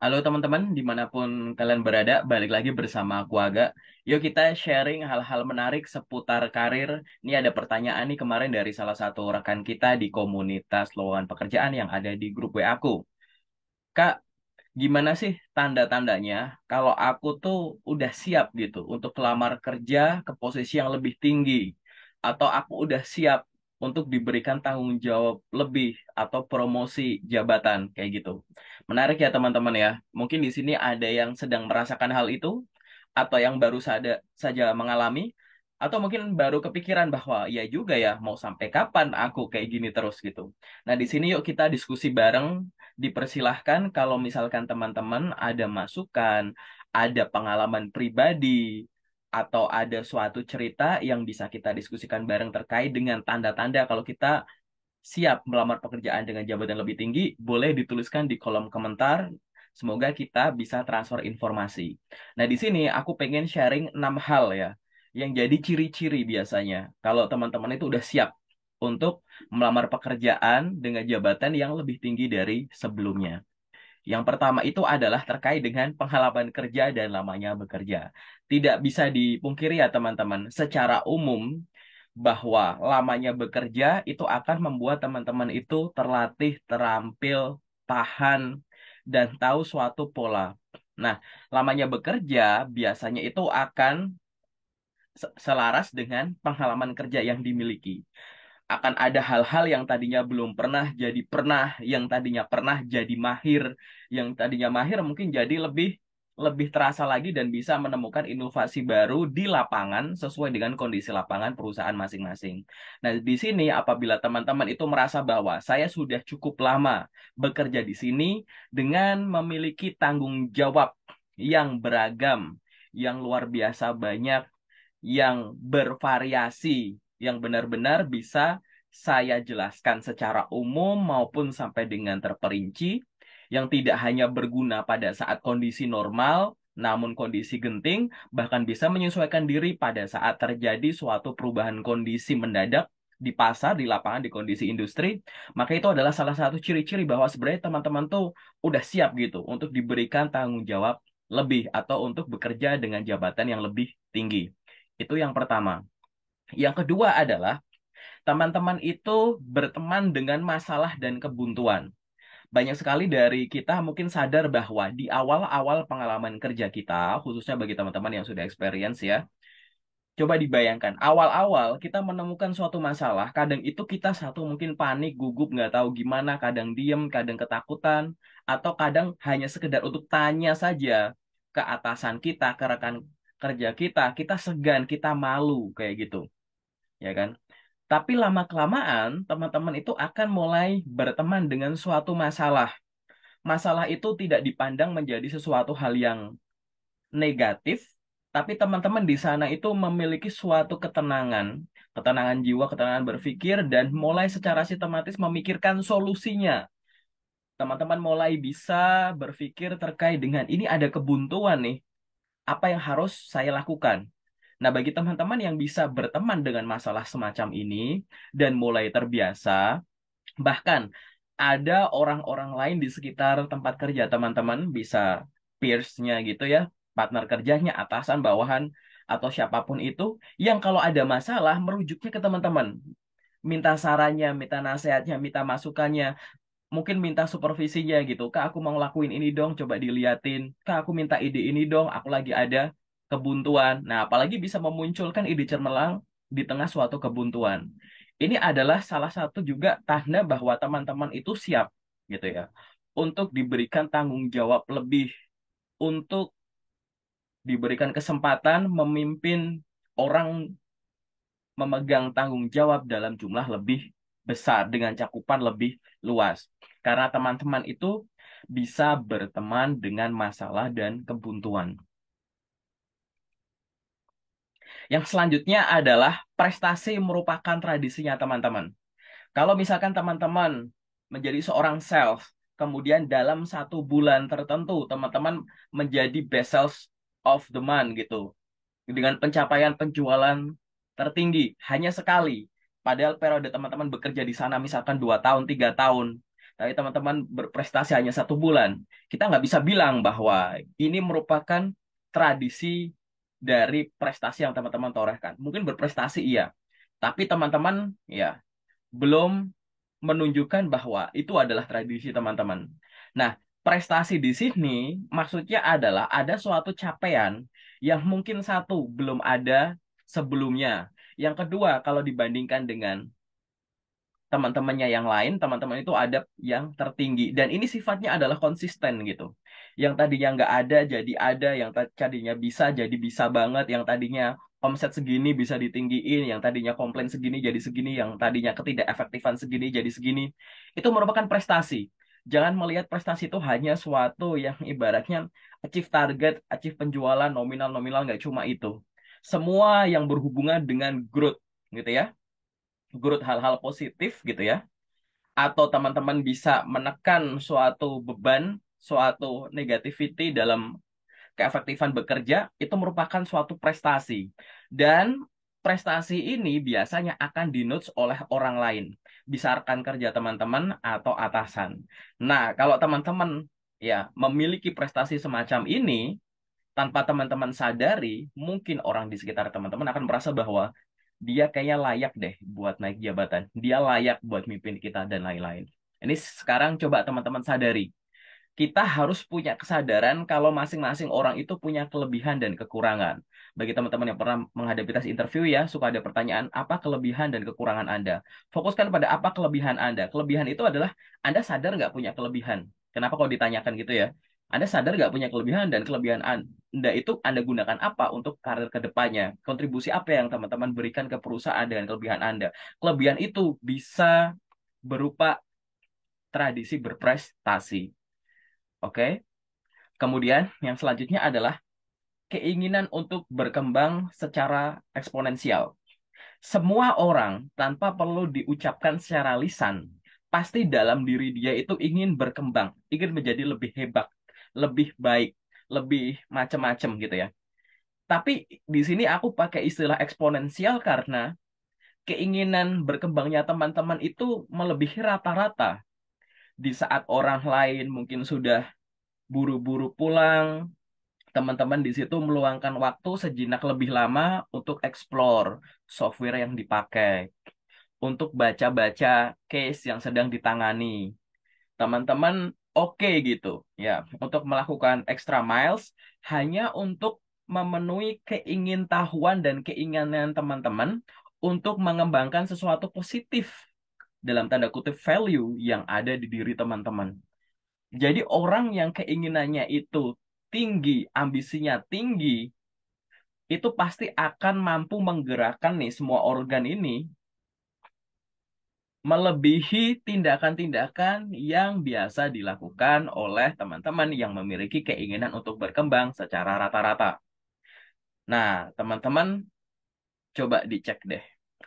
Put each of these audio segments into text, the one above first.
Halo teman-teman, dimanapun kalian berada, balik lagi bersama aku Aga. Yuk kita sharing hal-hal menarik seputar karir. Ini ada pertanyaan nih kemarin dari salah satu rekan kita di komunitas lowongan pekerjaan yang ada di grup WA aku. Kak, gimana sih tanda-tandanya kalau aku tuh udah siap gitu untuk kelamar kerja ke posisi yang lebih tinggi? Atau aku udah siap untuk diberikan tanggung jawab lebih atau promosi jabatan kayak gitu. Menarik ya teman-teman ya. Mungkin di sini ada yang sedang merasakan hal itu atau yang baru saja mengalami atau mungkin baru kepikiran bahwa ya juga ya mau sampai kapan aku kayak gini terus gitu. Nah, di sini yuk kita diskusi bareng. Dipersilahkan kalau misalkan teman-teman ada masukan, ada pengalaman pribadi, atau ada suatu cerita yang bisa kita diskusikan bareng terkait dengan tanda-tanda kalau kita siap melamar pekerjaan dengan jabatan lebih tinggi, boleh dituliskan di kolom komentar. Semoga kita bisa transfer informasi. Nah, di sini aku pengen sharing 6 hal ya, yang jadi ciri-ciri biasanya kalau teman-teman itu udah siap untuk melamar pekerjaan dengan jabatan yang lebih tinggi dari sebelumnya. Yang pertama itu adalah terkait dengan pengalaman kerja dan lamanya bekerja. Tidak bisa dipungkiri ya teman-teman, secara umum bahwa lamanya bekerja itu akan membuat teman-teman itu terlatih, terampil, tahan, dan tahu suatu pola. Nah, lamanya bekerja biasanya itu akan selaras dengan pengalaman kerja yang dimiliki. Akan ada hal-hal yang tadinya belum pernah jadi pernah, yang tadinya pernah jadi mahir, yang tadinya mahir mungkin jadi lebih lebih terasa lagi dan bisa menemukan inovasi baru di lapangan sesuai dengan kondisi lapangan perusahaan masing-masing. Nah, di sini apabila teman-teman itu merasa bahwa saya sudah cukup lama bekerja di sini dengan memiliki tanggung jawab yang beragam, yang luar biasa banyak, yang bervariasi, yang benar-benar bisa saya jelaskan secara umum maupun sampai dengan terperinci, yang tidak hanya berguna pada saat kondisi normal, namun kondisi genting, bahkan bisa menyesuaikan diri pada saat terjadi suatu perubahan kondisi mendadak di pasar, di lapangan, di kondisi industri, maka itu adalah salah satu ciri-ciri bahwa sebenarnya teman-teman tuh udah siap gitu untuk diberikan tanggung jawab lebih atau untuk bekerja dengan jabatan yang lebih tinggi. Itu yang pertama. Yang kedua adalah teman-teman itu berteman dengan masalah dan kebuntuan. Banyak sekali dari kita mungkin sadar bahwa di awal-awal pengalaman kerja kita, khususnya bagi teman-teman yang sudah experience ya, coba dibayangkan, awal-awal kita menemukan suatu masalah, kadang itu kita satu mungkin panik, gugup, nggak tahu gimana, kadang diem, kadang ketakutan, atau kadang hanya sekedar untuk tanya saja ke atasan kita, ke rekan kerja kita segan, kita malu, kayak gitu, ya kan? Tapi lama-kelamaan, teman-teman itu akan mulai berteman dengan suatu masalah. Masalah itu tidak dipandang menjadi sesuatu hal yang negatif, tapi teman-teman di sana itu memiliki suatu ketenangan, ketenangan jiwa, ketenangan berpikir, dan mulai secara sistematis memikirkan solusinya. Teman-teman mulai bisa berpikir terkait dengan ini ada kebuntuan nih, apa yang harus saya lakukan? Nah, bagi teman-teman yang bisa berteman dengan masalah semacam ini dan mulai terbiasa, bahkan ada orang-orang lain di sekitar tempat kerja teman-teman, bisa peers-nya gitu ya, partner kerjanya, atasan, bawahan, atau siapapun itu, yang kalau ada masalah merujuknya ke teman-teman. Minta sarannya, minta nasihatnya, minta masukannya, mungkin minta supervisinya gitu. Kak, aku mau ngelakuin ini dong, coba diliatin. Kak, aku minta ide ini dong, aku lagi ada kebuntuan. Nah, apalagi bisa memunculkan ide cemerlang di tengah suatu kebuntuan. Ini adalah salah satu juga tanda bahwa teman-teman itu siap gitu ya untuk diberikan tanggung jawab lebih, untuk diberikan kesempatan memimpin orang, memegang tanggung jawab dalam jumlah lebih besar dengan cakupan lebih luas. Karena teman-teman itu bisa berteman dengan masalah dan kebuntuan. Yang selanjutnya adalah prestasi merupakan tradisinya teman-teman. Kalau misalkan teman-teman menjadi seorang sales, kemudian dalam 1 bulan tertentu teman-teman menjadi best sales of the month gitu, dengan pencapaian penjualan tertinggi hanya sekali. Padahal periode teman-teman bekerja di sana misalkan 2 tahun, 3 tahun. tapi teman-teman berprestasi hanya 1 bulan, kita nggak bisa bilang bahwa ini merupakan tradisi dari prestasi yang teman-teman torehkan. Mungkin berprestasi iya, tapi teman-teman ya belum menunjukkan bahwa itu adalah tradisi teman-teman. Nah, prestasi di sini maksudnya adalah ada suatu capaian yang mungkin satu belum ada sebelumnya. Yang kedua, kalau dibandingkan dengan teman-temannya yang lain, teman-teman itu ada yang tertinggi. Dan ini sifatnya adalah konsisten gitu. Yang tadinya nggak ada jadi ada, yang tadinya bisa jadi bisa banget, yang tadinya omset segini bisa ditinggiin, yang tadinya komplain segini jadi segini, yang tadinya ketidakefektifan segini jadi segini. Itu merupakan prestasi. Jangan melihat prestasi itu hanya suatu yang ibaratnya achieve target, achieve penjualan, nominal-nominal, nggak cuma itu. Semua yang berhubungan dengan growth gitu ya, growth hal-hal positif gitu ya, atau teman-teman bisa menekan suatu beban, suatu negativity dalam keefektifan bekerja, itu merupakan suatu prestasi. Dan prestasi ini biasanya akan dinotes oleh orang lain, bisa rekan kerja teman-teman atau atasan. Nah, kalau teman-teman ya memiliki prestasi semacam ini, tanpa teman-teman sadari, mungkin orang di sekitar teman-teman akan merasa bahwa dia kayaknya layak deh buat naik jabatan. Dia layak buat mimpin kita dan lain-lain. Ini sekarang coba teman-teman sadari. Kita harus punya kesadaran kalau masing-masing orang itu punya kelebihan dan kekurangan. Bagi teman-teman yang pernah menghadapi tes interview ya, suka ada pertanyaan, apa kelebihan dan kekurangan Anda? Fokuskan pada apa kelebihan Anda. Kelebihan itu adalah Anda sadar nggak punya kelebihan. Kenapa kalau ditanyakan gitu ya? Anda sadar nggak punya kelebihan dan kelebihan Anda itu Anda gunakan apa untuk karir ke depannya? Kontribusi apa yang teman-teman berikan ke perusahaan dengan kelebihan Anda? Kelebihan itu bisa berupa tradisi berprestasi. Oke? Kemudian yang selanjutnya adalah keinginan untuk berkembang secara eksponensial. Semua orang tanpa perlu diucapkan secara lisan, pasti dalam diri dia itu ingin berkembang, ingin menjadi lebih hebat, lebih baik, lebih macam-macam gitu ya. Tapi di sini aku pakai istilah eksponensial karena keinginan berkembangnya teman-teman itu melebihi rata-rata. Di saat orang lain mungkin sudah buru-buru pulang, teman-teman di situ meluangkan waktu sejenak lebih lama untuk explore software yang dipakai, untuk baca-baca case yang sedang ditangani. Teman-teman oke gitu, ya, untuk melakukan extra miles hanya untuk memenuhi keingintahuan dan keinginan teman-teman untuk mengembangkan sesuatu positif dalam tanda kutip value yang ada di diri teman-teman. Jadi orang yang keinginannya itu tinggi, ambisinya tinggi, itu pasti akan mampu menggerakkan nih semua organ ini melebihi tindakan-tindakan yang biasa dilakukan oleh teman-teman yang memiliki keinginan untuk berkembang secara rata-rata. Nah, teman-teman coba dicek deh.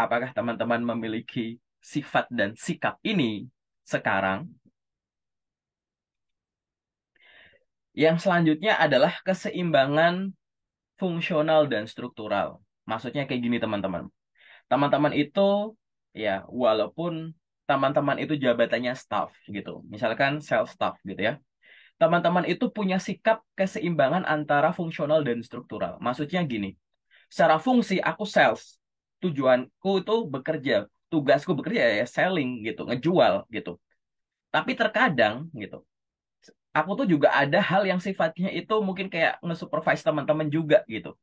Apakah teman-teman memiliki sifat dan sikap ini sekarang? Yang selanjutnya adalah keseimbangan fungsional dan struktural. Maksudnya kayak gini teman-teman. Teman-teman itu ya walaupun teman-teman itu jabatannya staff gitu. Misalkan sales staff gitu ya. Teman-teman itu punya sikap keseimbangan antara fungsional dan struktural. Maksudnya gini. Secara fungsi aku sales. Tujuanku itu bekerja. Tugasku bekerja ya selling gitu, ngejual gitu. Tapi terkadang gitu, aku tuh juga ada hal yang sifatnya itu mungkin kayak nge-supervise teman-teman juga gitu.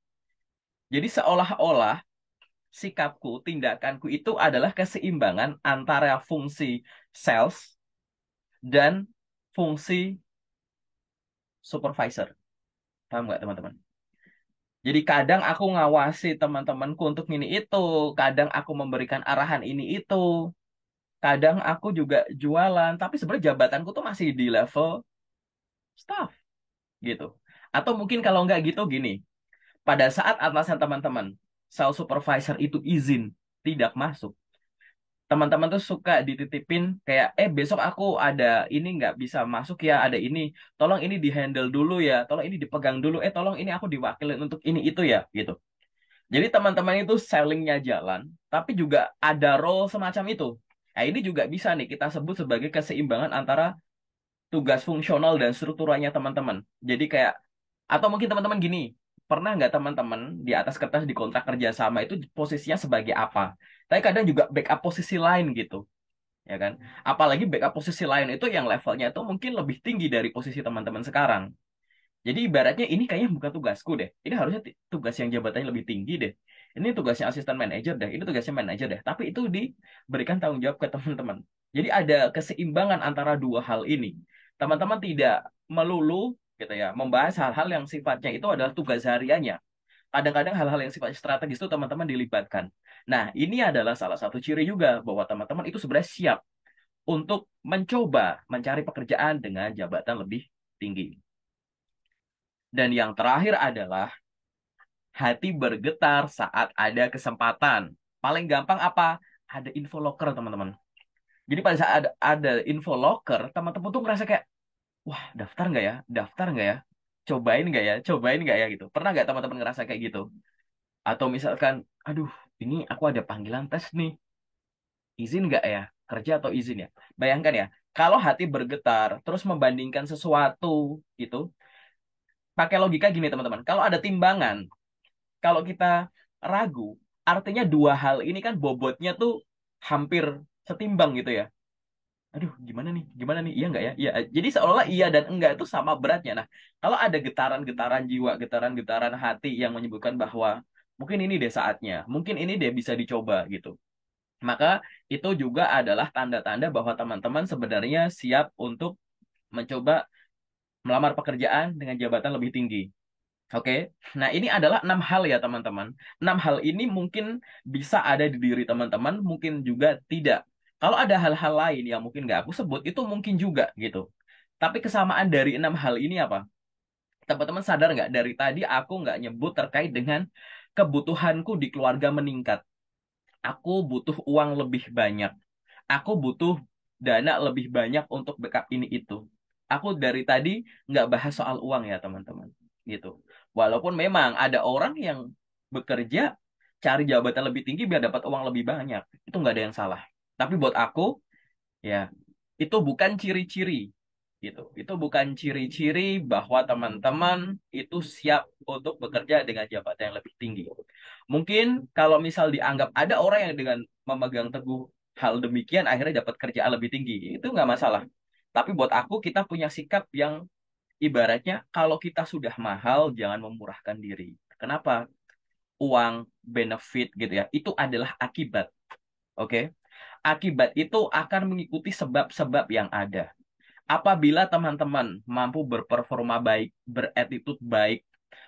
Jadi seolah-olah sikapku, tindakanku itu adalah keseimbangan antara fungsi sales dan fungsi supervisor. Paham nggak teman-teman? Jadi kadang aku ngawasi teman-temanku untuk ini itu, kadang aku memberikan arahan ini itu, kadang aku juga jualan, tapi sebenarnya jabatanku tuh masih di level staff gitu. Atau mungkin kalau nggak gitu gini, pada saat atasan teman-teman, sales supervisor itu izin tidak masuk, teman-teman tuh suka dititipin kayak besok aku ada ini nggak bisa masuk ya, ada ini tolong ini dihandle dulu ya, tolong ini dipegang dulu, tolong ini aku diwakilin untuk ini itu ya gitu. Jadi teman-teman itu sellingnya jalan tapi juga ada role semacam itu. Nah, ini juga bisa nih kita sebut sebagai keseimbangan antara tugas fungsional dan strukturalnya teman-teman. Jadi kayak, atau mungkin teman-teman gini, pernah nggak teman-teman di atas kertas di kontrak kerja sama itu posisinya sebagai apa? Tapi kadang juga backup posisi lain gitu, ya kan? Apalagi backup posisi lain itu yang levelnya itu mungkin lebih tinggi dari posisi teman-teman sekarang. Jadi ibaratnya ini kayaknya bukan tugasku deh. Ini harusnya tugas yang jabatannya lebih tinggi deh. Ini tugasnya asisten manajer deh. Ini tugasnya manajer deh. Tapi itu diberikan tanggung jawab ke teman-teman. Jadi ada keseimbangan antara dua hal ini. Teman-teman tidak melulu gitu ya membahas hal-hal yang sifatnya itu adalah tugas hariannya. Kadang-kadang hal-hal yang sifatnya strategis itu teman-teman dilibatkan. Nah, ini adalah salah satu ciri juga bahwa teman-teman itu sebenarnya siap untuk mencoba mencari pekerjaan dengan jabatan lebih tinggi. Dan yang terakhir adalah hati bergetar saat ada kesempatan. Paling gampang apa? Ada info locker, teman-teman. Jadi pada saat ada info locker, teman-teman tuh ngerasa kayak, wah, daftar nggak ya? Daftar nggak ya? Cobain nggak ya? Cobain nggak ya? Gitu. Pernah nggak teman-teman ngerasa kayak gitu? Atau misalkan, aduh, ini aku ada panggilan tes nih. Izin nggak ya? Kerja atau izin ya? Bayangkan ya, kalau hati bergetar, terus membandingkan sesuatu gitu, pakai logika gini teman-teman. Kalau ada timbangan, kalau kita ragu, artinya dua hal ini kan bobotnya tuh hampir setimbang gitu ya. Aduh, gimana nih? Gimana nih? Iya nggak ya? Iya. Jadi seolah-olah iya dan enggak itu sama beratnya. Nah, kalau ada getaran-getaran jiwa, getaran-getaran hati yang menyebutkan bahwa mungkin ini deh saatnya, mungkin ini deh bisa dicoba gitu. Maka itu juga adalah tanda-tanda bahwa teman-teman sebenarnya siap untuk mencoba melamar pekerjaan dengan jabatan lebih tinggi. Oke, nah ini adalah 6 hal ya teman-teman. 6 hal ini mungkin bisa ada di diri teman-teman, mungkin juga tidak. Kalau ada hal-hal lain yang mungkin nggak aku sebut, itu mungkin juga gitu. Tapi kesamaan dari 6 hal ini apa? Teman-teman sadar nggak? Dari tadi aku nggak nyebut terkait dengan kebutuhanku di keluarga meningkat. Aku butuh uang lebih banyak. Aku butuh dana lebih banyak untuk backup ini itu. Aku dari tadi nggak bahas soal uang ya teman-teman. Gitu. Walaupun memang ada orang yang bekerja cari jabatan lebih tinggi biar dapat uang lebih banyak. Itu nggak ada yang salah. Tapi buat aku, ya itu bukan ciri-ciri gitu. Itu bukan ciri-ciri bahwa teman-teman itu siap untuk bekerja dengan jabatan yang lebih tinggi. Mungkin kalau misal dianggap ada orang yang dengan memegang teguh hal demikian akhirnya dapat kerjaan lebih tinggi, itu nggak masalah. Tapi buat aku kita punya sikap yang ibaratnya kalau kita sudah mahal jangan memurahkan diri. Kenapa? Uang, benefit gitu ya, itu adalah akibat. Oke? Akibat itu akan mengikuti sebab-sebab yang ada. Apabila teman-teman mampu berperforma baik, beretitude baik,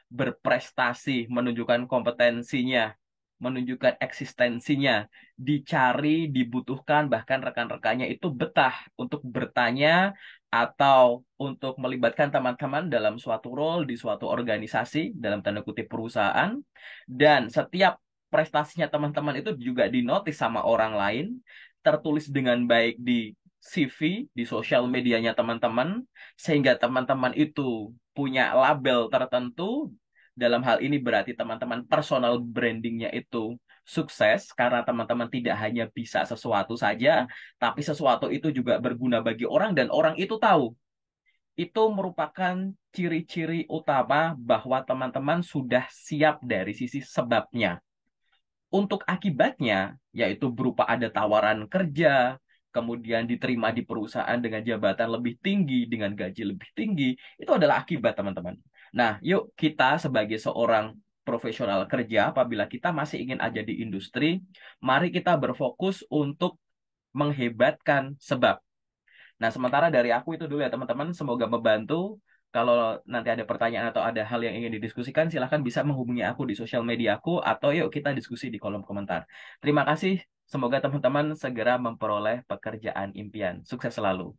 berprestasi, menunjukkan kompetensinya, menunjukkan eksistensinya, dicari, dibutuhkan, bahkan rekan-rekannya itu betah untuk bertanya atau untuk melibatkan teman-teman dalam suatu role di suatu organisasi, dalam tanda kutip perusahaan, dan setiap prestasinya teman-teman itu juga dinotis sama orang lain, tertulis dengan baik di CV, di sosial medianya teman-teman, sehingga teman-teman itu punya label tertentu. Dalam hal ini berarti teman-teman personal brandingnya itu sukses karena teman-teman tidak hanya bisa sesuatu saja, tapi sesuatu itu juga berguna bagi orang dan orang itu tahu. Itu merupakan ciri-ciri utama bahwa teman-teman sudah siap dari sisi sebabnya. Untuk akibatnya, yaitu berupa ada tawaran kerja, kemudian diterima di perusahaan dengan jabatan lebih tinggi, dengan gaji lebih tinggi, itu adalah akibat, teman-teman. Nah, yuk kita sebagai seorang profesional kerja, apabila kita masih ingin ada di industri, mari kita berfokus untuk menghebatkan sebab. Nah, sementara dari aku itu dulu ya, teman-teman. Semoga membantu. Kalau nanti ada pertanyaan atau ada hal yang ingin didiskusikan, silahkan bisa menghubungi aku di sosial media aku atau yuk kita diskusi di kolom komentar. Terima kasih. Semoga teman-teman segera memperoleh pekerjaan impian. Sukses selalu.